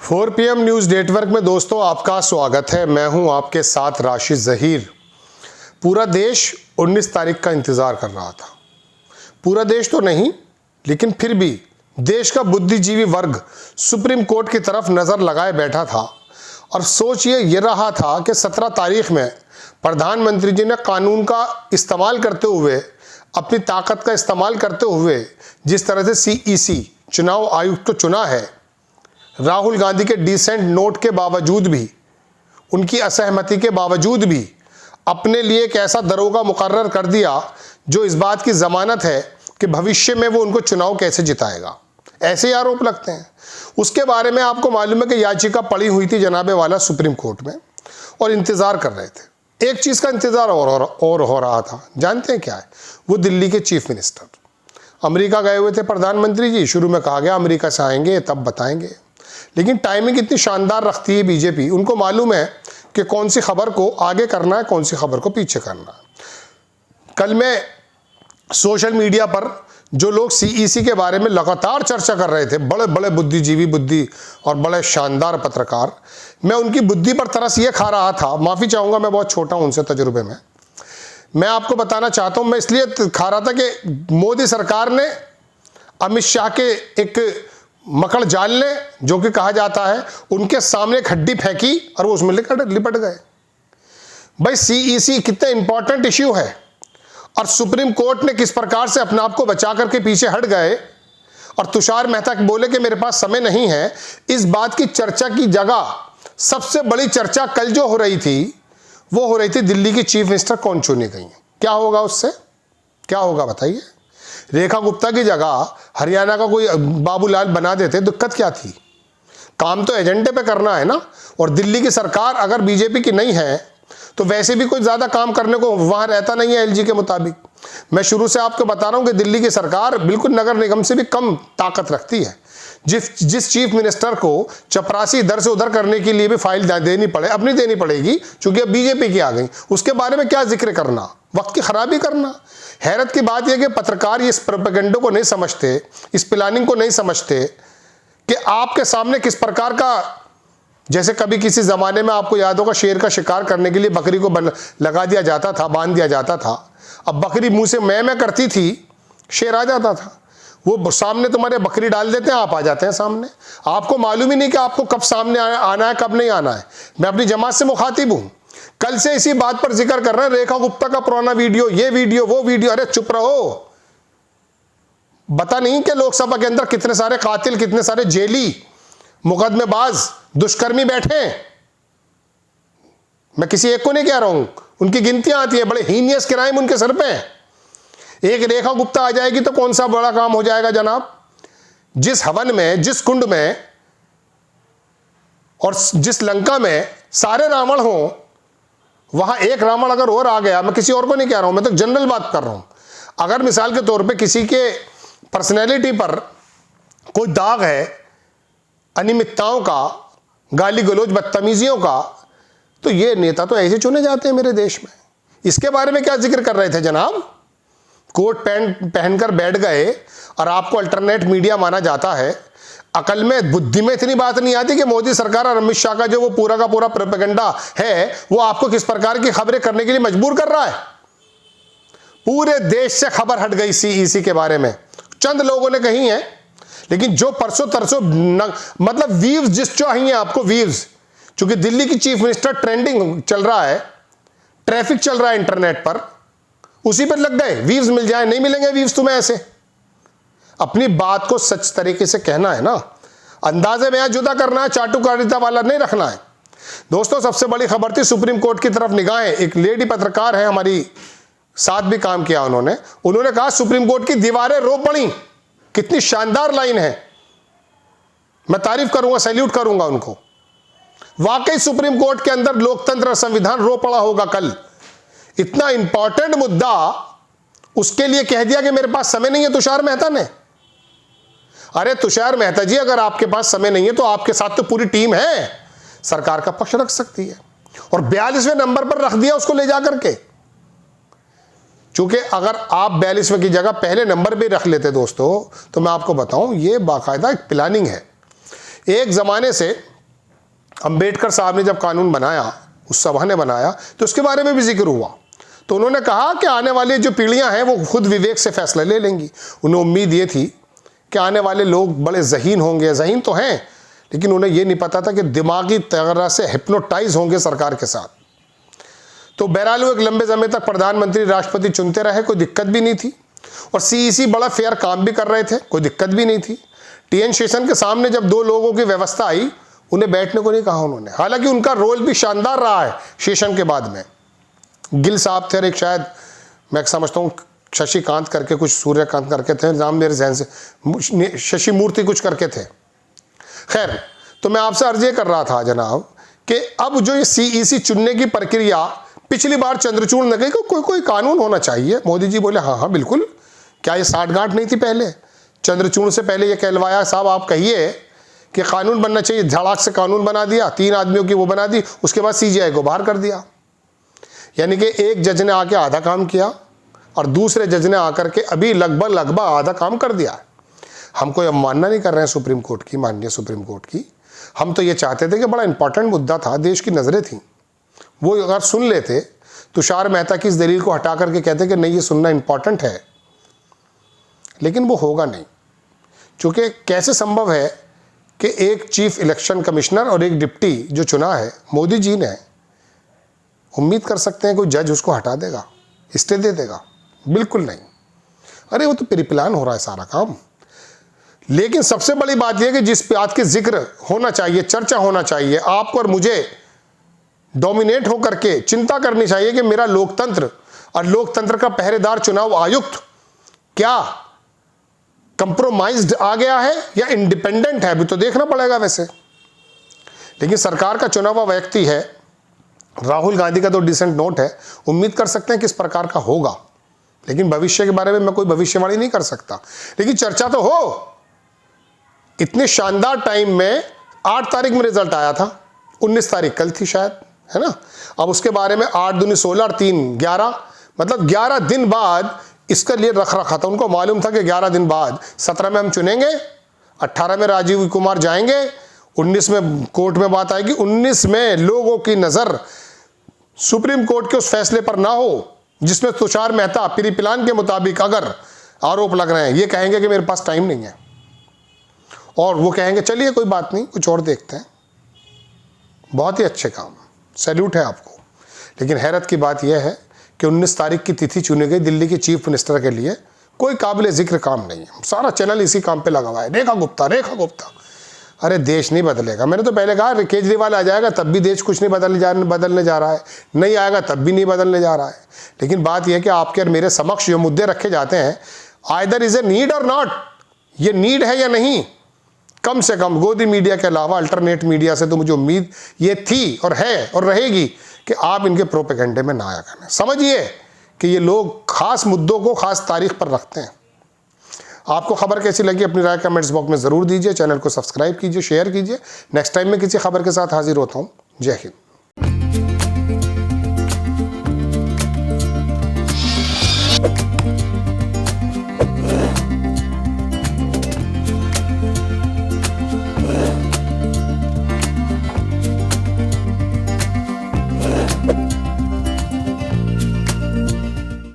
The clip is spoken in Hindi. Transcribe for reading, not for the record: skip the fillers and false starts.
4 PM न्यूज़ नेटवर्क में दोस्तों आपका स्वागत है। मैं हूं आपके साथ राशिद ज़हीर। पूरा देश 19 तारीख का इंतज़ार कर रहा था। पूरा देश तो नहीं, लेकिन फिर भी देश का बुद्धिजीवी वर्ग सुप्रीम कोर्ट की तरफ नज़र लगाए बैठा था और सोच ये रहा था कि 17 तारीख में प्रधानमंत्री जी ने कानून का इस्तेमाल करते हुए, अपनी ताकत का इस्तेमाल करते हुए जिस तरह से CEC चुनाव आयुक्त को चुना है, राहुल गांधी के डिसेंट नोट के बावजूद भी, उनकी असहमति के बावजूद भी अपने लिए एक ऐसा दरोगा मुकर्रर कर दिया जो इस बात की ज़मानत है कि भविष्य में वो उनको चुनाव कैसे जिताएगा। ऐसे आरोप लगते हैं। उसके बारे में आपको मालूम है कि याचिका पड़ी हुई थी जनाबे वाला सुप्रीम कोर्ट में और इंतज़ार कर रहे थे। एक चीज़ का इंतज़ार और हो रहा था, जानते हैं क्या है? वो दिल्ली के चीफ मिनिस्टर अमेरिका गए हुए थे। प्रधानमंत्री जी शुरू में कहा गया अमेरिका से आएंगे तब बताएंगे, लेकिन टाइमिंग इतनी शानदार रखती है बीजेपी। उनको मालूम है कि कौन सी खबर को आगे करना है, कौन सी खबर को पीछे करना है। कल मैं सोशल मीडिया पर जो लोग CEC के बारे में लगातार चर्चा कर रहे थे, बड़े बड़े बुद्धि और बड़े शानदार पत्रकार, मैं उनकी बुद्धि पर तरस ये खा रहा था। माफ़ी चाहूँगा, मैं बहुत छोटा हूँ उनसे तजुर्बे में। मैं आपको बताना चाहता हूँ, मैं इसलिए खा रहा था कि मोदी सरकार ने अमित शाह के एक मकड़ जाल ने, जो कि कहा जाता है, उनके सामने एक हड्डी फेंकी और वो उसमें लिपट गए। भाई CEC कितना इंपॉर्टेंट इश्यू है और सुप्रीम कोर्ट ने किस प्रकार से अपने आप को बचा करके पीछे हट गए और तुषार मेहता बोले कि मेरे पास समय नहीं है। इस बात की चर्चा की जगह सबसे बड़ी चर्चा कल जो हो रही थी, वो हो रही थी दिल्ली की चीफ मिनिस्टर कौन चुनी गई है, क्या होगा उससे, क्या होगा बताइए। रेखा गुप्ता की जगह हरियाणा का कोई बाबूलाल बना देते, दिक्कत क्या थी? काम तो एजेंडे पे करना है ना। और दिल्ली की सरकार अगर बीजेपी की नहीं है तो वैसे भी कोई ज़्यादा काम करने को वहाँ रहता नहीं है LG के मुताबिक। मैं शुरू से आपको बता रहा हूँ कि दिल्ली की सरकार बिल्कुल नगर निगम से भी कम ताकत रखती है। जिस चीफ मिनिस्टर को चपरासी इधर से उधर करने के लिए भी फाइल देनी पड़े, अपनी देनी पड़ेगी, चूंकि अब बीजेपी की आ गई, उसके बारे में क्या जिक्र करना, वक्त की खराबी करना। हैरत की बात यह कि पत्रकार इस प्रोपेगेंडो को नहीं समझते, इस प्लानिंग को नहीं समझते कि आपके सामने किस प्रकार का, जैसे कभी किसी ज़माने में आपको याद होगा शेर का शिकार करने के लिए बकरी को लगा दिया जाता था, बांध दिया जाता था। अब बकरी मुंह से मैं करती थी, शेर आ जाता था। वो सामने तुम्हारे बकरी डाल देते हैं, आप आ जाते हैं सामने। आपको मालूम ही नहीं कि आपको कब सामने आना है, कब नहीं आना है। मैं अपनी जमात से मुखातिब हूँ। कल से इसी बात पर जिक्र कर रहे हैं, रेखा गुप्ता का पुराना वीडियो, ये वीडियो, वो वीडियो। अरे चुप रहो। बता नहीं कि लोकसभा के अंदर कितने सारे कातिल, कितने सारे जेली, मुकदमेबाज, दुष्कर्मी बैठे हैं। मैं किसी एक को नहीं कह रहा हूं, उनकी गिनतियां आती है। बड़े हीनियस क्राइम उनके सर पे हैं। एक रेखा गुप्ता आ जाएगी तो कौन सा बड़ा काम हो जाएगा जनाब। जिस हवन में, जिस कुंड में और जिस लंका में सारे रावण हो, वहां एक रावण अगर और आ गया, मैं किसी और को नहीं कह रहा हूं, मैं तो जनरल बात कर रहा हूं। अगर मिसाल के तौर पे किसी के पर्सनैलिटी पर कोई दाग है, अनियमितताओं का, गाली गलौज, बदतमीजियों का, तो ये नेता तो ऐसे चुने जाते हैं मेरे देश में। इसके बारे में क्या जिक्र कर रहे थे जनाब? कोट पैंट पहनकर बैठ गए और आपको अल्टरनेट मीडिया माना जाता है। अकल में, बुद्धि में इतनी बात नहीं आती कि मोदी सरकार और अमित शाह का जो वो पूरा का पूरा प्रोपेगेंडा है, वो आपको किस प्रकार की खबरें करने के लिए मजबूर कर रहा है। पूरे देश से खबर हट गई CEC के बारे में। चंद लोगों ने कही है, लेकिन जो परसों तरसों मतलब व्यूज जिस चाहिए आपको, व्यूज, चूंकि दिल्ली की चीफ मिनिस्टर ट्रेंडिंग चल रहा है, ट्रैफिक चल रहा है इंटरनेट पर, उसी पर लग गए। व्यूज मिल जाए, नहीं मिलेंगे व्यूज तुम्हें। ऐसे अपनी बात को सच तरीके से कहना है ना, अंदाजे में जुदा करना है, चाटुकारिता वाला नहीं रखना है। दोस्तों, सबसे बड़ी खबर थी सुप्रीम कोर्ट की तरफ निगाहें। एक लेडी पत्रकार है, हमारी साथ भी काम किया उन्होंने कहा सुप्रीम कोर्ट की दीवारें रो पड़ी। कितनी शानदार लाइन है, मैं तारीफ करूंगा, सैल्यूट करूंगा उनको। वाकई सुप्रीम कोर्ट के अंदर लोकतंत्र और संविधान रो पड़ा होगा कल। इतना इंपॉर्टेंट मुद्दा, उसके लिए कह दिया कि मेरे पास समय नहीं है तुषार मेहता ने। अरे तुषार मेहता जी, अगर आपके पास समय नहीं है तो आपके साथ तो पूरी टीम है, सरकार का पक्ष रख सकती है। और 42वें नंबर पर रख दिया उसको ले जाकर के। चूंकि अगर आप 42वें की जगह पहले नंबर पे रख लेते दोस्तों, तो मैं आपको बताऊं, ये बाकायदा एक प्लानिंग है। एक ज़माने से अंबेडकर साहब ने जब कानून बनाया, उस सभा ने बनाया, तो उसके बारे में भी जिक्र हुआ। तो उन्होंने कहा कि आने वाली जो पीढ़ियां हैं वो खुद विवेक से फैसला ले लेंगी। उन्हें उम्मीद ये थी कि आने वाले लोग बड़े ज़हीन होंगे, ज़हीन तो हैं, लेकिन उन्हें ये नहीं पता था कि दिमागी तरह से हिप्नोटाइज होंगे सरकार के साथ। तो बहरहाल वो एक लंबे समय तक प्रधानमंत्री राष्ट्रपति चुनते रहे, कोई दिक्कत भी नहीं थी। और सीईसी बड़ा फेयर काम भी कर रहे थे, कोई दिक्कत भी नहीं थी। टीएन शेषन के सामने जब 2 लोगों की व्यवस्था आई, उन्हें बैठने को नहीं कहा उन्होंने। हालांकि उनका रोल भी शानदार रहा है शेषन के बाद में। गिल साहब थे, एक शायद मैं समझता हूँ शशिकांत करके, कुछ सूर्यकांत करके थे, नाम मेरे जहन से, शशि मूर्ति कुछ करके थे। खैर, तो मैं आपसे अर्ज ये कर रहा था जनाब कि अब जो ये सीईसी चुनने की प्रक्रिया, पिछली बार चंद्रचूड़ ने कही कोई कानून होना चाहिए। मोदी जी बोले हाँ बिल्कुल, क्या ये साठगांठ नहीं थी पहले? चंद्रचूड़ से पहले ये कहलवाया साहब आप कहिए कि कानून बनना चाहिए, धड़ाक से कानून बना दिया, 3 आदमियों की वो बना दी, उसके बाद सीजीआई को बाहर कर दिया। यानी कि एक जज ने आके आधा काम किया और दूसरे जज ने आकर के अभी लगभग आधा काम कर दिया। हम कोई अवमानना नहीं कर रहे हैं सुप्रीम कोर्ट की, माननीय सुप्रीम कोर्ट की। हम तो ये चाहते थे कि बड़ा इंपॉर्टेंट मुद्दा था, देश की नज़रें थी, वो अगर सुन लेते, तुषार मेहता की इस दलील को हटा करके कहते कि नहीं ये सुनना इंपॉर्टेंट है, लेकिन वो होगा नहीं। क्योंकि कैसे संभव है कि एक चीफ इलेक्शन कमिश्नर और एक डिप्टी जो चुना है मोदी जी ने, उम्मीद कर सकते हैं कोई जज उसको हटा देगा, स्टे दे देगा? बिल्कुल नहीं। अरे वो तो प्री प्लान हो रहा है सारा काम। लेकिन सबसे बड़ी बात यह कि जिस बात के जिक्र होना चाहिए, चर्चा होना चाहिए, आपको और मुझे डोमिनेट होकर के चिंता करनी चाहिए कि मेरा लोकतंत्र और लोकतंत्र का पहरेदार चुनाव आयुक्त क्या कंप्रोमाइज्ड आ गया है या इंडिपेंडेंट है, अभी तो देखना पड़ेगा वैसे। लेकिन सरकार का चुना हुआ व्यक्ति है, राहुल गांधी का तो डिसेंट नोट है, उम्मीद कर सकते हैं किस प्रकार का होगा। लेकिन भविष्य के बारे में मैं कोई भविष्यवाणी नहीं कर सकता, लेकिन चर्चा तो हो। इतने शानदार टाइम में 8 तारीख में रिजल्ट आया था, 19 तारीख कल थी शायद, है ना। अब उसके बारे में 8 दूनी 16 और 3 11, मतलब 11 दिन बाद इसके लिए रख रखा था। उनको मालूम था कि 11 दिन बाद 17 में हम चुनेंगे, 18 में राजीव कुमार जाएंगे, 19 में कोर्ट में बात आएगी, 19 में लोगों की नज़र सुप्रीम कोर्ट के उस फैसले पर ना हो जिसमें तुषार मेहता प्री प्लान के मुताबिक अगर आरोप लग रहे हैं, ये कहेंगे कि मेरे पास टाइम नहीं है, और वो कहेंगे चलिए कोई बात नहीं, कुछ और देखते हैं। बहुत ही अच्छे काम, सैल्यूट है आपको। लेकिन हैरत की बात यह है कि 19 तारीख की तिथि चुनी गई दिल्ली के चीफ मिनिस्टर के लिए, कोई काबिल जिक्र काम नहीं है। सारा चैनल इसी काम पे लगा हुआ है, रेखा गुप्ता, रेखा गुप्ता। अरे देश नहीं बदलेगा। मैंने तो पहले कहा केजरीवाल आ जाएगा तब भी देश कुछ नहीं बदलने जा रहा है, नहीं आएगा तब भी नहीं बदलने जा रहा है। लेकिन बात यह है कि आपके और मेरे समक्ष जो मुद्दे रखे जाते हैं, आइदर इज ए नीड और नॉट, ये नीड है या नहीं। कम से कम गोदी मीडिया के अलावा अल्टरनेट मीडिया से तो मुझे उम्मीद ये थी और है और रहेगी कि आप इनके प्रोपेगेंडे में ना आया करें। समझिए कि ये लोग खास मुद्दों को खास तारीख पर रखते हैं। आपको खबर कैसी लगी अपनी राय कमेंट्स बॉक्स में ज़रूर दीजिए। चैनल को सब्सक्राइब कीजिए, शेयर कीजिए। नेक्स्ट टाइम मैं किसी खबर के साथ हाजिर होता हूँ। जय हिंद।